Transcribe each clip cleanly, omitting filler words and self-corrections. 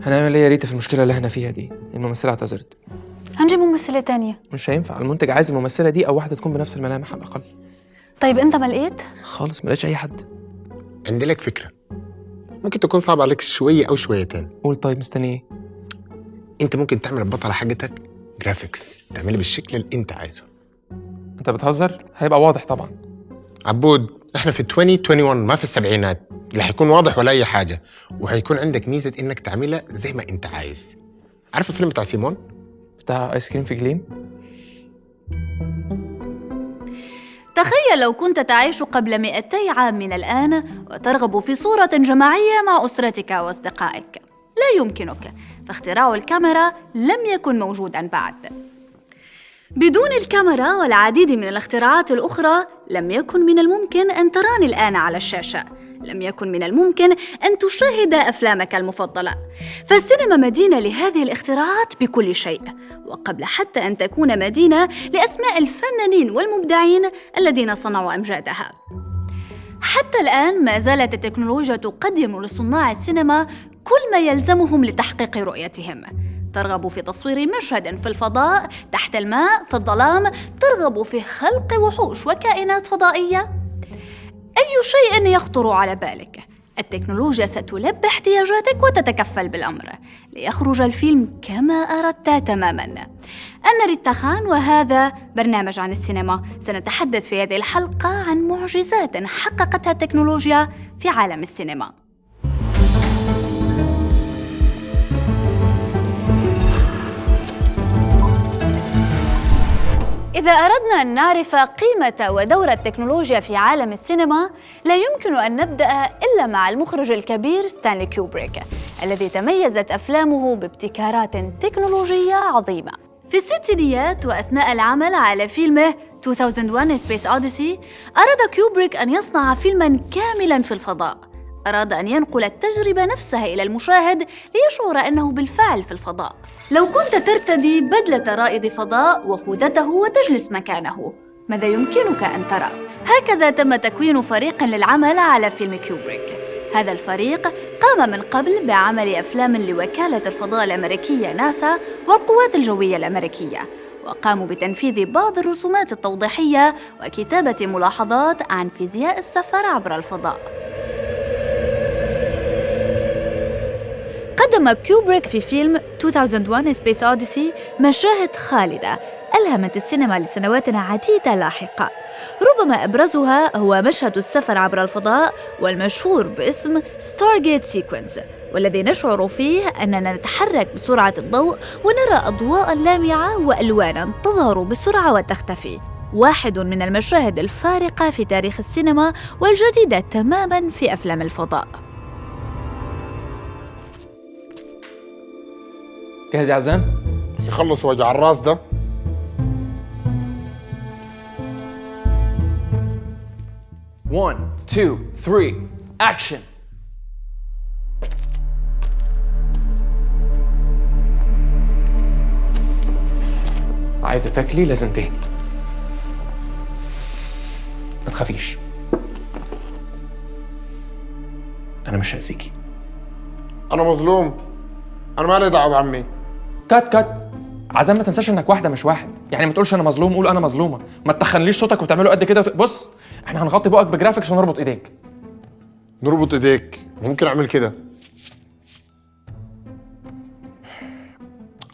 هنعمل ايه يا ريتا في المشكله اللي احنا فيها دي؟ الممثله اعتذرت. هنجيب ممثلة تانية. مش هينفع، المنتج عايز الممثله دي او واحده تكون بنفس الملامح على الاقل. طيب انت ما لقيت؟ خالص ما لقيتش اي حد. عندي لك فكره، ممكن تكون صعب عليك شويه او شويتين. قول طيب، مستني ايه؟ انت ممكن تعمل البطله حاجتك جرافيكس، تعملها بالشكل اللي انت عايزه. انت بتهزر؟ هيبقى واضح طبعا. عبود، احنا في 2021 ما في السبعينات، لا هيكون واضح ولا اي حاجه، وهيكون عندك ميزه انك تعملها زي ما انت عايز. عارف الفيلم بتاع سيمون؟ بتاع ايس كريم في جليم؟ تخيل لو كنت تعيش قبل 200 عام من الآن وترغب في صورة جماعية مع أسرتك وأصدقائك. لا يمكنك، فاختراع الكاميرا لم يكن موجوداً بعد. بدون الكاميرا والعديد من الاختراعات الأخرى لم يكن من الممكن أن تراني الآن على الشاشة، لم يكن من الممكن أن تشاهد أفلامك المفضلة. فالسينما مدينة لهذه الاختراعات بكل شيء، وقبل حتى أن تكون مدينة لأسماء الفنانين والمبدعين الذين صنعوا أمجادها. حتى الآن ما زالت التكنولوجيا تقدم لصناع السينما كل ما يلزمهم لتحقيق رؤيتهم. ترغب في تصوير مشهد في الفضاء، تحت الماء، في الظلام، ترغب في خلق وحوش وكائنات فضائية. أي شيء يخطر على بالك، التكنولوجيا ستلبي احتياجاتك وتتكفل بالأمر ليخرج الفيلم كما أردت تماماً. أنا ريتا خان، وهذا برنامج عن السينما. سنتحدث في هذه الحلقة عن معجزات حققتها التكنولوجيا في عالم السينما. إذا أردنا أن نعرف قيمة ودور التكنولوجيا في عالم السينما، لا يمكن أن نبدأ إلا مع المخرج الكبير ستانلي كوبريك، الذي تميزت أفلامه بابتكارات تكنولوجية عظيمة. في الستينيات وأثناء العمل على فيلمه 2001 A Space Odyssey، أراد كوبريك أن يصنع فيلماً كاملاً في الفضاء. أراد أن ينقل التجربة نفسها إلى المشاهد ليشعر أنه بالفعل في الفضاء. لو كنت ترتدي بدلة رائد فضاء وخوذته وتجلس مكانه، ماذا يمكنك أن ترى؟ هكذا تم تكوين فريق للعمل على فيلم كوبريك. هذا الفريق قام من قبل بعمل أفلام لوكالة الفضاء الأمريكية ناسا والقوات الجوية الأمريكية، وقاموا بتنفيذ بعض الرسومات التوضيحية وكتابة ملاحظات عن فيزياء السفر عبر الفضاء. قدم كوبريك في فيلم 2001 A Space Odyssey مشاهد خالدة ألهمت السينما لسنوات عديدة لاحقة. ربما أبرزها هو مشهد السفر عبر الفضاء والمشهور باسم Stargate Sequence، والذي نشعر فيه أننا نتحرك بسرعة الضوء ونرى أضواء لامعة وألوانا تظهر بسرعة وتختفي. واحد من المشاهد الفارقة في تاريخ السينما والجديدة تماماً في أفلام الفضاء. جاهز يا عزام؟ بس يخلص وجع الراس ده. One, two, three, action! عايزة تاكلي لازم تهدي، ما تخافيش، أنا مش هأذيكي. انا مظلوم، انا مالي دعوه بعمي. كات عزام، ما تنساش انك واحده مش واحد، يعني ما تقولش انا مظلوم، قول انا مظلومه. ما تخنليش صوتك وتعمله قد كده بص، احنا هنغطي بقك بجرافيكس ونربط ايديك. نربط ايديك؟ ممكن اعمل كده؟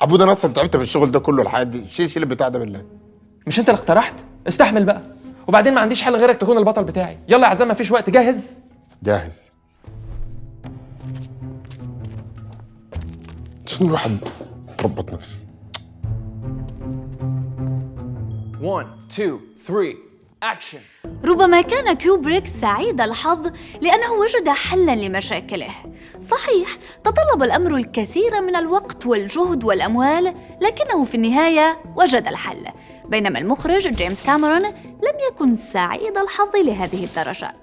عبود، انا اصلا تعبت من الشغل ده كله الحياه دي. شيل البتاع ده بالله. مش انت اللي اقترحت؟ استحمل بقى، وبعدين ما عنديش حل غيرك تكون البطل بتاعي. يلا يا عزام، ما فيش وقت. جاهز؟ جاهز. شنو الواحد تربط نفسه. 1 2 3 اكشن. ربما كان كوبريك سعيد الحظ لأنه وجد حلاً لمشاكله. صحيح، تطلب الأمر الكثير من الوقت والجهد والأموال، لكنه في النهاية وجد الحل. بينما المخرج جيمس كاميرون لم يكن سعيد الحظ لهذه الدرجة.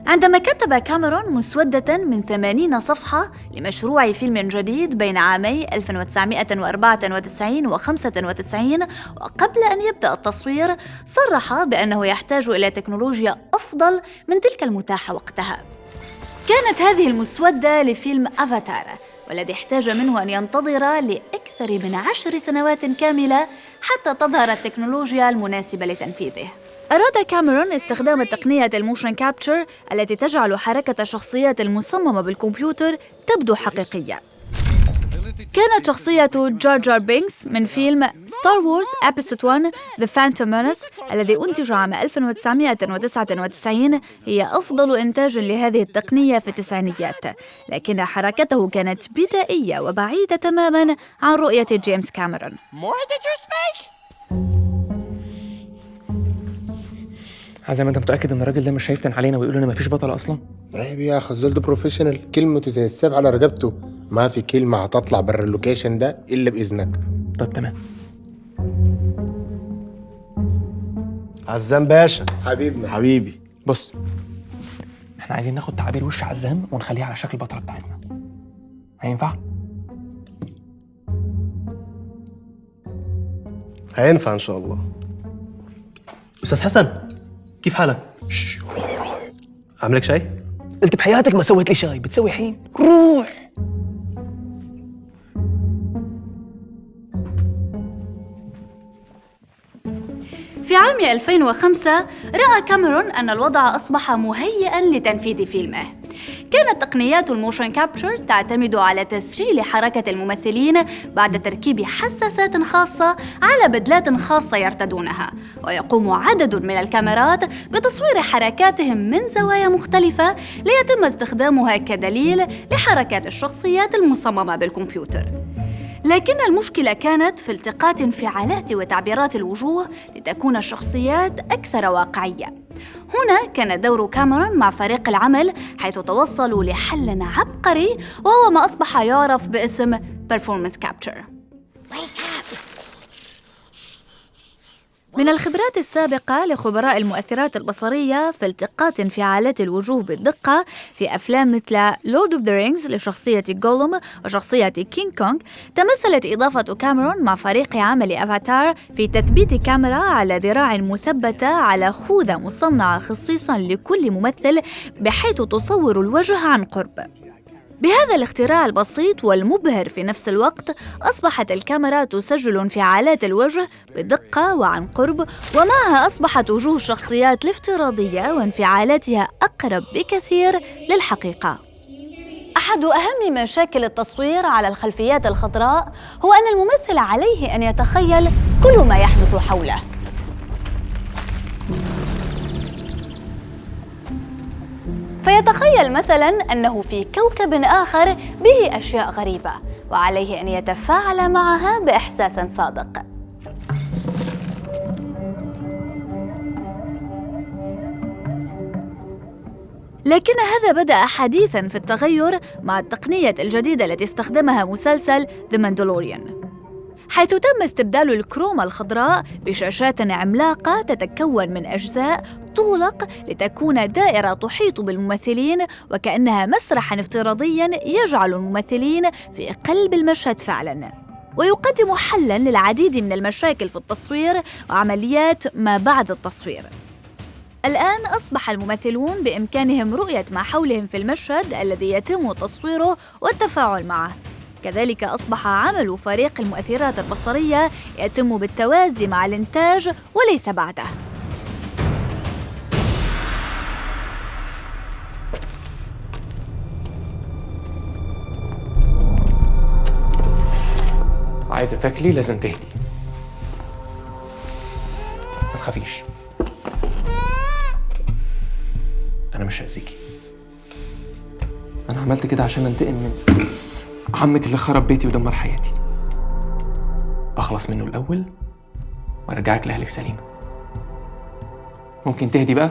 عندما كتب كاميرون مسودة من 80 صفحة لمشروع فيلم جديد بين عامي 1994 و 95، وقبل أن يبدأ التصوير صرح بأنه يحتاج إلى تكنولوجيا أفضل من تلك المتاحة وقتها. كانت هذه المسودة لفيلم أفاتار، والذي احتاج منه أن ينتظر لأكثر من 10 سنوات كاملة حتى تظهر التكنولوجيا المناسبة لتنفيذه. أراد كاميرون استخدام تقنية الموشن كابتشر التي تجعل حركة الشخصيات المصممة بالكمبيوتر تبدو حقيقية. كانت شخصية جار جار بينكس من فيلم ستار وورز أبيسود 1 The Phantom Menace الذي أنتج عام 1999 هي أفضل إنتاج لهذه التقنية في التسعينيات، لكن حركته كانت بدائية وبعيدة تماماً عن رؤية جيمس كاميرون. عزام انت متاكد ان الراجل ده مش هيفتن علينا ويقول لنا مفيش بطل اصلا؟ عيب يا اخي، الزول ده بروفيشنال، كلمته زي السيف على رقبته، ما في كلمه هتطلع برا اللوكيشن ده الا باذنك. طب تمام. عزام باشا حبيبنا. حبيبي. بص، احنا عايزين ناخد تعابير وش عزام ونخليها على شكل البطله بتاعتنا. هينفع؟ هينفع ان شاء الله. أستاذ حسن، كيف حالك؟ روح. اعملك شاي؟ أنت بحياتك ما سويت لي شاي، بتسوي حين؟ روح. في عام 2005 رأى كاميرون أن الوضع أصبح مهيئاً لتنفيذ فيلمه. كانت تقنيات الموشن كابتشر تعتمد على تسجيل حركة الممثلين بعد تركيب حساسات خاصة على بدلات خاصة يرتدونها، ويقوم عدد من الكاميرات بتصوير حركاتهم من زوايا مختلفة ليتم استخدامها كدليل لحركات الشخصيات المصممة بالكمبيوتر. لكن المشكلة كانت في التقاط انفعالات وتعبيرات الوجوه لتكون الشخصيات أكثر واقعية. هنا كان دور كاميرون مع فريق العمل، حيث توصلوا لحل عبقري وهو ما أصبح يعرف باسم Performance Capture. من الخبرات السابقة لخبراء المؤثرات البصرية في التقاط انفعالات الوجوه بالدقة في أفلام مثل Lord of the Rings لشخصية جولوم وشخصية كينغ كونغ، تمثلت إضافة كاميرون مع فريق عمل أفاتار في تثبيت كاميرا على ذراع مثبتة على خوذة مصنعة خصيصاً لكل ممثل بحيث تصور الوجه عن قرب. بهذا الاختراع البسيط والمبهر في نفس الوقت، أصبحت الكاميرا تسجل انفعالات الوجه بدقة وعن قرب، ومعها أصبحت وجوه الشخصيات الافتراضية وانفعالاتها أقرب بكثير للحقيقة. أحد أهم مشاكل التصوير على الخلفيات الخضراء هو أن الممثل عليه أن يتخيل كل ما يحدث حوله. فيتخيل مثلاً أنه في كوكب آخر به أشياء غريبة، وعليه أن يتفاعل معها بإحساس صادق. لكن هذا بدأ حديثاً في التغير مع التقنية الجديدة التي استخدمها مسلسل The Mandalorian، حيث تم استبدال الكروما الخضراء بشاشات عملاقة تتكون من أجزاء تغلق لتكون دائرة تحيط بالممثلين وكأنها مسرحاً افتراضياً يجعل الممثلين في قلب المشهد فعلاً، ويقدم حلاً للعديد من المشاكل في التصوير وعمليات ما بعد التصوير. الآن أصبح الممثلون بإمكانهم رؤية ما حولهم في المشهد الذي يتم تصويره والتفاعل معه. كذلك أصبح عمل فريق المؤثرات البصرية يتم بالتوازي مع الإنتاج وليس بعده. عايزة تاكلي لازم تهدي، ما تخافيش، أنا مش هأذيكي. أنا عملت كده عشان أنتقم من عمك اللي خرب بيتي ودمر حياتي، أخلص منه الأول وأرجعك لأهلك سليمة. ممكن تهدي بقى؟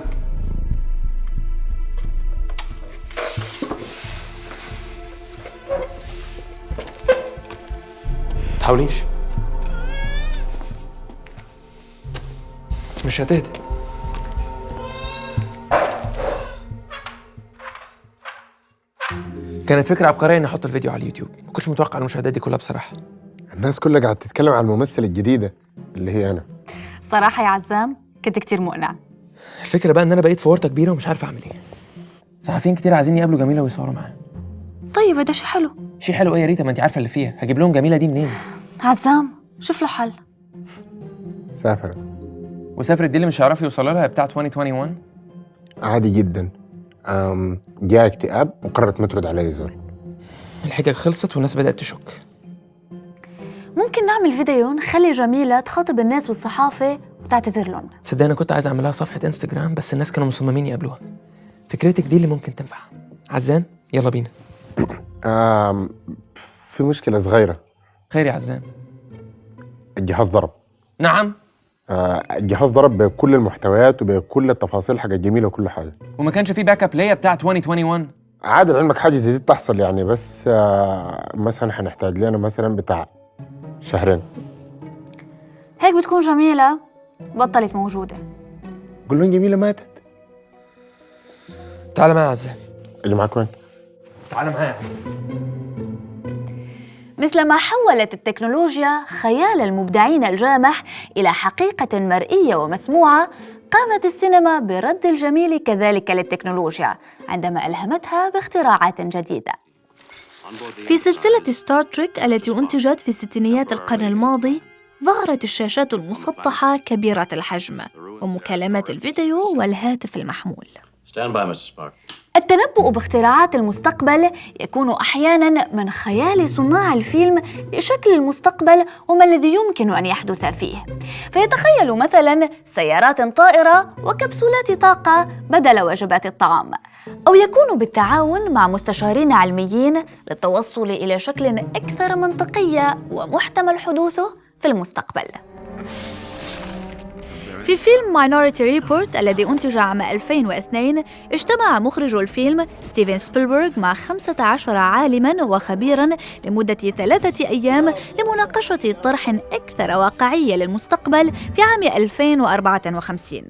متحاوليش، مش هتهدي. كانت فكرة عبقرية إني أحط الفيديو على اليوتيوب، ما كنتش متوقع المشاهدات دي كلها بصراحة. الناس كلها قاعدة تتكلم عن الممثلة الجديدة اللي هي أنا. صراحة يا عزام كنت كتير مقنع. الفكرة بقى إن أنا بقيت في ورطة كبيرة ومش عارف أعمل إيه. صحفيين كتير عايزين يقابلوا جميلة ويصوروا معاها. طيب ده شيء حلو. شيء حلو ايه يا ريتا؟ ما انت عارفه اللي فيها، هجيب لهم جميله دي منين؟ عزام شوف له حل. سافر. وسافرت دي اللي مش هيعرفوا يوصلوا لها بتاع 2021. عادي جدا. جاء اكتئاب وقررت ما ترد علي زول. الحجج خلصت والناس بدأت تشك. ممكن نعمل فيديو نخلي جميلة تخاطب الناس والصحافة وتعتذر لهم. تصدق انا كنت عايز اعملها صفحه انستجرام بس الناس كانوا مصممين يقابلوها. فكرتك دي اللي ممكن تنفع. عزام يلا بينا. في مشكلة صغيرة. خير يا عزام. الجهاز ضرب. نعم. الجهاز ضرب بكل المحتويات وبكل التفاصيل حاجة جميلة وكل حاجة. وما كانش في باك اب ليا بتاع 2021. عادي لعلمك حاجة زي دي تحصل يعني، بس مثلا حنحتاج لنا مثلا بتاع شهرين. هيك بتكون جميلة بطلت موجودة. قول لهم جميلة ماتت. تعال معايا يا عزام. اللي معاك وين؟ تعال معايا يا عزام. مثلما حولت التكنولوجيا خيال المبدعين الجامح إلى حقيقة مرئية ومسموعة، قامت السينما برد الجميل كذلك للتكنولوجيا عندما ألهمتها باختراعات جديدة. في سلسلة ستار تريك التي أنتجت في ستينيات القرن الماضي، ظهرت الشاشات المسطحة كبيرة الحجم ومكالمات الفيديو والهاتف المحمول. التنبؤ باختراعات المستقبل يكون أحياناً من خيال صناع الفيلم لشكل المستقبل وما الذي يمكن أن يحدث فيه، فيتخيل مثلاً سيارات طائرة وكبسولات طاقة بدل وجبات الطعام، أو يكون بالتعاون مع مستشارين علميين للتوصل إلى شكل أكثر منطقية ومحتمل حدوثه في المستقبل. في فيلم Minority Report الذي أنتج عام 2002، اجتمع مخرج الفيلم ستيفن سبيلبرغ مع 15 عالماً وخبيراً لمدة 3 أيام لمناقشة طرح أكثر واقعية للمستقبل في عام 2054.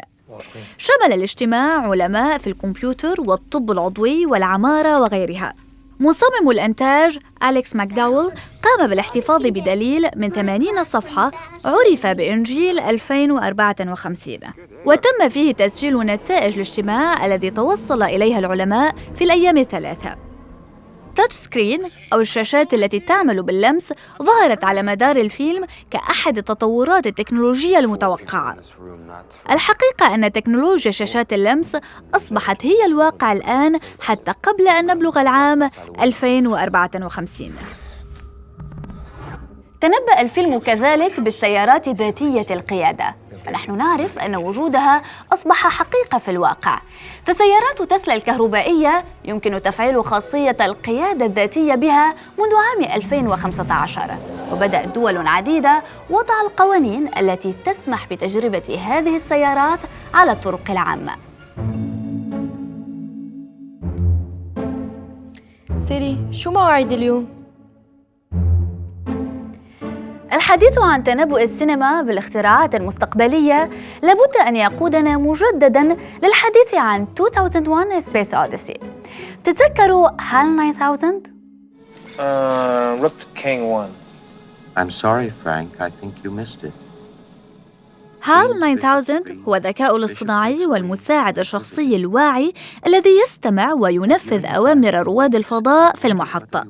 شمل الاجتماع علماء في الكمبيوتر والطب العضوي والعمارة وغيرها. مصمم الإنتاج أليكس ماكداول قام بالاحتفاظ بدليل من 80 صفحة عرف بإنجيل 2054، وتم فيه تسجيل نتائج الاجتماع الذي توصل إليها العلماء في الأيام الثلاثة. تاتش سكرين أو الشاشات التي تعمل باللمس ظهرت على مدار الفيلم كأحد التطورات التكنولوجية المتوقعة. الحقيقة أن تكنولوجيا شاشات اللمس أصبحت هي الواقع الآن حتى قبل أن نبلغ العام 2054. تنبأ الفيلم كذلك بالسيارات ذاتية القيادة، فنحن نعرف أن وجودها أصبح حقيقة في الواقع. فسيارات تسلا الكهربائية يمكن تفعيل خاصية القيادة الذاتية بها منذ عام 2015، وبدأت دول عديدة وضع القوانين التي تسمح بتجربة هذه السيارات على الطرق العامة. سيري، شو مواعيد اليوم؟ الحديث عن تنبؤ السينما بالاختراعات المستقبلية لابد أن يقودنا مجدداً للحديث عن 2001 Space Odyssey. تتذكروا HAL 9000؟ Rook King 1. I'm sorry, Frank. I think you missed it. HAL 9000 هو الذكاء الاصطناعي والمساعد الشخصي الواعي الذي يستمع وينفذ أوامر رواد الفضاء في المحطة.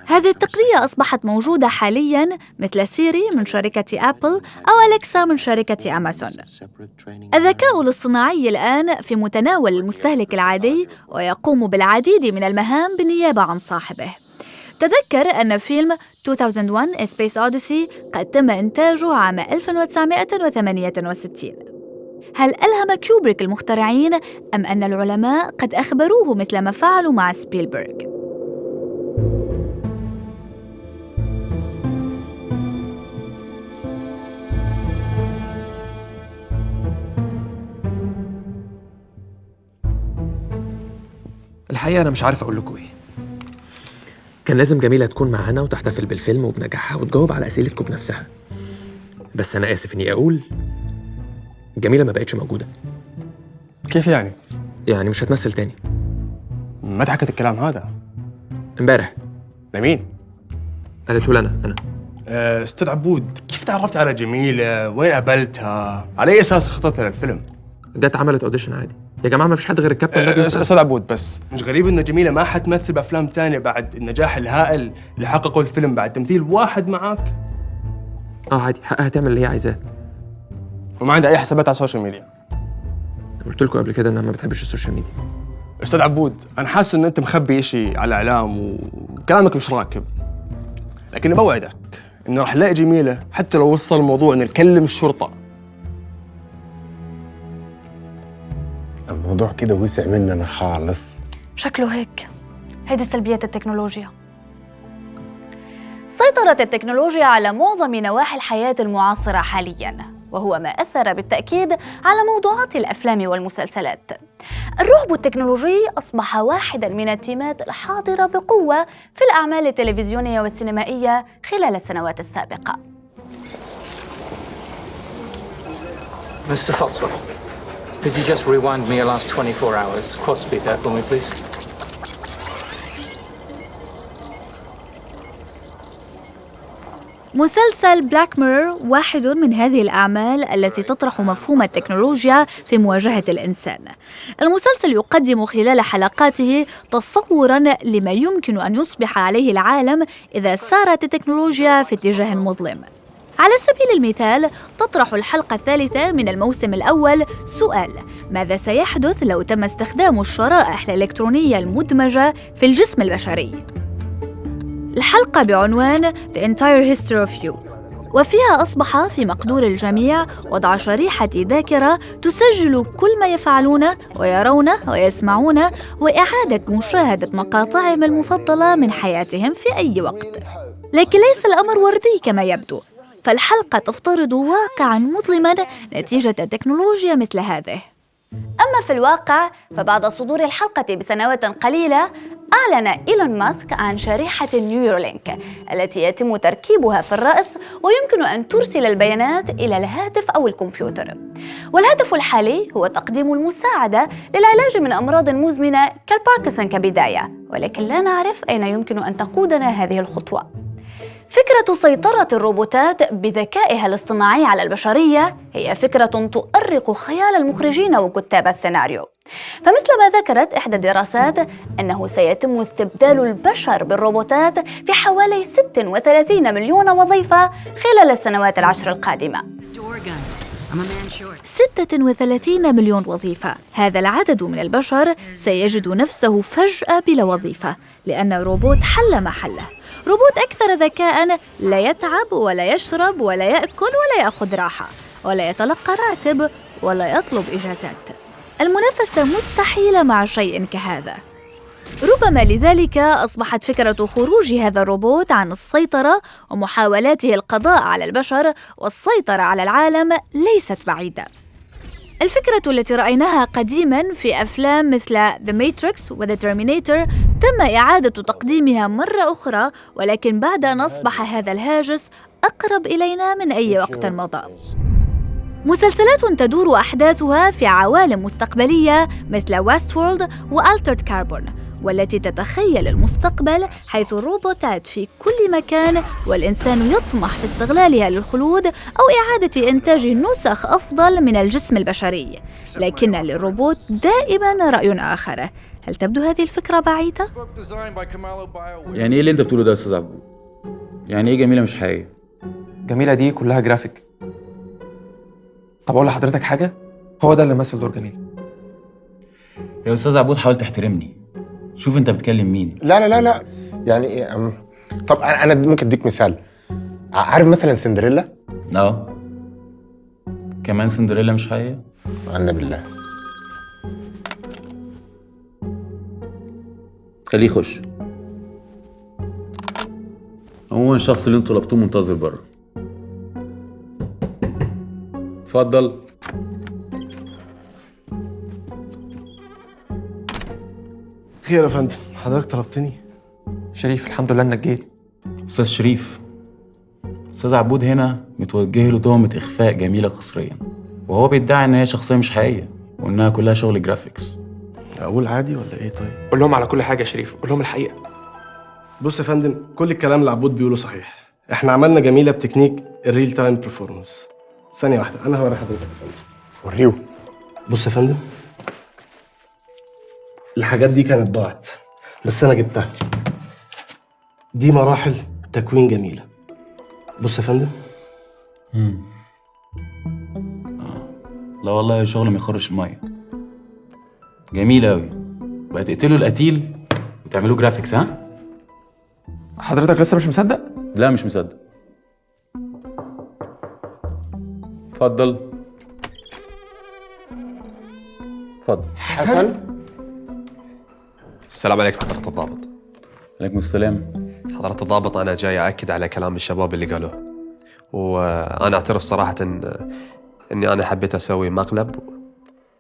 هذه التقنية أصبحت موجودة حالياً مثل سيري من شركة أبل أو أليكسا من شركة أمازون. الذكاء الاصطناعي الآن في متناول المستهلك العادي ويقوم بالعديد من المهام بالنيابة عن صاحبه. تذكر أن فيلم 2001 Space Odyssey قد تم إنتاجه عام 1968. هل ألهم كيوبريك المخترعين أم أن العلماء قد أخبروه مثل ما فعلوا مع سبيلبرغ؟ الحقيقة أنا مش عارف أقول لكم إيه. كان لازم جميلة تكون معانا وتحتفل بالفيلم وبنجاحها وتجاوب على أسئلتكم بنفسها. بس أنا آسف إني أقول جميلة ما بقتش موجودة. كيف يعني؟ يعني مش هتمثل تاني. متى حكت الكلام هذا؟ امبارح. لمين؟ قالته لنا أنا. أستاذ عبود، كيف تعرفت على جميلة؟ وين قابلتها؟ على أي أساس خططت للفيلم؟ جت عملت أوديشن عادي. يا جماعه ما فيش حد غير الكابتن ده بيسأل. استاذ عبود، بس مش غريب ان جميله ما حتمثل بافلام تانية بعد النجاح الهائل اللي حققه الفيلم بعد تمثيل واحد معاك؟ عادي، حقها تعمل اللي هي عايزاه. وما عندها اي حسابات على السوشيال ميديا. قلت لكم قبل كده انها ما بتحبش السوشيال ميديا. استاذ عبود، انا حاسس ان انت مخبي شيء على الاعلام وكلامك مش راكب، لكن بوعدك انه راح نلاقي جميله حتى لو وصل الموضوع ان نكلم الشرطه. الموضوع كده وسع مننا خالص. شكله هيك. هيدي سلبيات التكنولوجيا. سيطرت التكنولوجيا على معظم نواحي الحياة المعاصرة حالياً، وهو ما أثر بالتأكيد على موضوعات الأفلام والمسلسلات. الرعب التكنولوجي أصبح واحداً من التيمات الحاضرة بقوة في الأعمال التلفزيونية والسينمائية خلال السنوات السابقة. Mr. Foxwell, could you just rewind me your last 24 hours? Quad speed there for me, please. مسلسل بلاك ميرور واحد من هذه الأعمال التي تطرح مفهوم التكنولوجيا في مواجهة الإنسان. المسلسل يقدم خلال حلقاته تصوراً لما يمكن أن يصبح عليه العالم إذا سارت التكنولوجيا في اتجاه مظلم. على سبيل المثال، تطرح الحلقة الثالثة من الموسم الأول سؤال: ماذا سيحدث لو تم استخدام الشرائح الإلكترونية المدمجة في الجسم البشري؟ الحلقة بعنوان The Entire History of You، وفيها أصبح في مقدور الجميع وضع شريحة ذاكرة تسجل كل ما يفعلونه ويرونه ويسمعونه، وإعادة مشاهدة مقاطعهم المفضلة من حياتهم في أي وقت. لكن ليس الأمر وردي كما يبدو، فالحلقة تفترض واقعاً مظلماً نتيجة تكنولوجيا مثل هذه. أما في الواقع، فبعد صدور الحلقة بسنوات قليلة أعلن إيلون ماسك عن شريحة نيورولينك التي يتم تركيبها في الرأس ويمكن أن ترسل البيانات إلى الهاتف أو الكمبيوتر. والهدف الحالي هو تقديم المساعدة للعلاج من أمراض مزمنة كالباركنسون كبداية، ولكن لا نعرف أين يمكن أن تقودنا هذه الخطوة. فكرة سيطرة الروبوتات بذكائها الاصطناعي على البشرية هي فكرة تؤرق خيال المخرجين وكتاب السيناريو، فمثل ما ذكرت إحدى الدراسات أنه سيتم استبدال البشر بالروبوتات في حوالي 36 مليون وظيفة خلال السنوات العشر القادمة. 36 مليون وظيفة. هذا العدد من البشر سيجد نفسه فجأة بلا وظيفة، لأن روبوت حل محله. روبوت أكثر ذكاء، لا يتعب ولا يشرب ولا يأكل ولا يأخذ راحة ولا يتلقى راتب ولا يطلب إجازات. المنافسة مستحيلة مع شيء كهذا. ربما لذلك أصبحت فكرة خروج هذا الروبوت عن السيطرة ومحاولاته القضاء على البشر والسيطرة على العالم ليست بعيدة. الفكرة التي رأيناها قديماً في أفلام مثل The Matrix و The Terminator تم إعادة تقديمها مرة أخرى، ولكن بعد أن أصبح هذا الهاجس أقرب إلينا من أي وقت مضى. مسلسلات تدور أحداثها في عوالم مستقبلية مثل Westworld و Altered Carbon، والتي تتخيل المستقبل حيث الروبوتات في كل مكان والإنسان يطمح في استغلالها للخلود أو إعادة إنتاج نسخ أفضل من الجسم البشري. لكن للروبوت دائماً رأي آخر. هل تبدو هذه الفكرة بعيدة؟ يعني إيه اللي أنت بتقوله ده يا أستاذ عبود؟ يعني إيه جميلة مش حقيقية؟ جميلة دي كلها جرافيك. طب أقول لحضرتك حاجة، هو ده اللي مثل دور جميل. يا أستاذ عبود حاول تحترمني، شوف أنت بتكلم مين. لا يعني إيه؟ طب أنا ممكن أديك مثال. عارف مثلا سندريلا؟ كمان سندريلا مش حقيقية؟ عنا بالله. خليه يخش. هو الشخص اللي انتوا طلبتوه منتظر بره. اتفضل. خير يا فندم، حضرتك طلبتني؟ شريف، الحمد لله إنك جيت. أستاذ شريف، أستاذ عبود هنا متوجه له تهمة إخفاء جميلة قسريا، وهو بيدعي إن هي شخصية مش حقيقية وإنها كلها شغل جرافيكس. أقول عادي ولا إيه طيب؟ قول لهم على كل حاجة يا شريف، قول لهم الحقيقة. بص يا فندم، كل الكلام اللي عبود بيقوله صحيح. إحنا عملنا جميلة بتكنيك الريل تايم برفورمانس. ثانية واحدة، أنا هوري حضرتك يا فندم. وريو. بص يا فندم، الحاجات دي كانت ضاعت بس أنا جبتها. دي مراحل تكوين جميلة. بص يا فندم. لا والله شغل ما يخرش الميه. جميل قوي. بقى تقتلوا القتيل وتعملوا جرافيكس، ها؟ حضرتك لسه مش مصدق؟ لا مش مصدق. اتفضل. اتفضل. حسن. السلام عليكم حضرة الضابط. عليكم السلام. حضرة الضابط، أنا جاي أأكد على كلام الشباب اللي قالوه، وأنا أعترف صراحة إني أنا حبيت أسوي مقلب،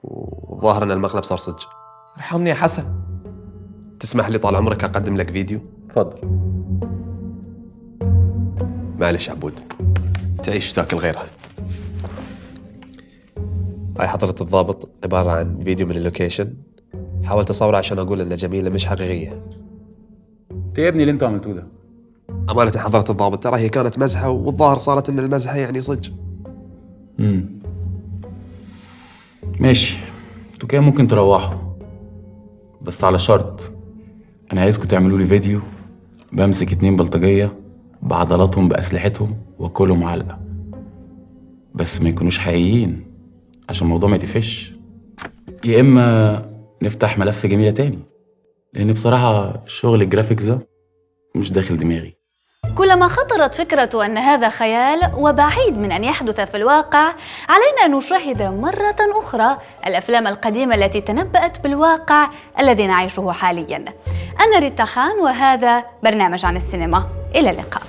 وظاهر إن المقلب صار صدق. ارحمني يا حسن. تسمح لي طال عمرك أقدم لك فيديو؟ اتفضل. معلش عبود، تعيش وتاكل غيرها. هاي حضرة الضابط عبارة عن فيديو من اللوكيشن، حاولت أصوره عشان أقول إن جميلة مش حقيقية. ايه يا ابني اللي انتوا عملتوه ده؟ أمانة حضرة الضابط ترى هي كانت مزحة، والظاهر صارت إن المزحة يعني صدق. ماشي، انتوا كده ممكن تروحوا، بس على شرط. انا عايزكم تعملوا لي فيديو بمسك 2 بلطجية بعضلاتهم بأسلحتهم واكلهم علقة، بس ما يكونوش حقيقيين عشان الموضوع ما يتقفش. يا اما نفتح ملف جميلة تاني، لان بصراحة شغل الجرافيكس ده مش داخل دماغي. كلما خطرت فكرة أن هذا خيال وبعيد من أن يحدث في الواقع، علينا أن نشاهد مرة أخرى الأفلام القديمة التي تنبأت بالواقع الذي نعيشه حالياً. أنا ريتا خان، وهذا برنامج عن السينما. إلى اللقاء.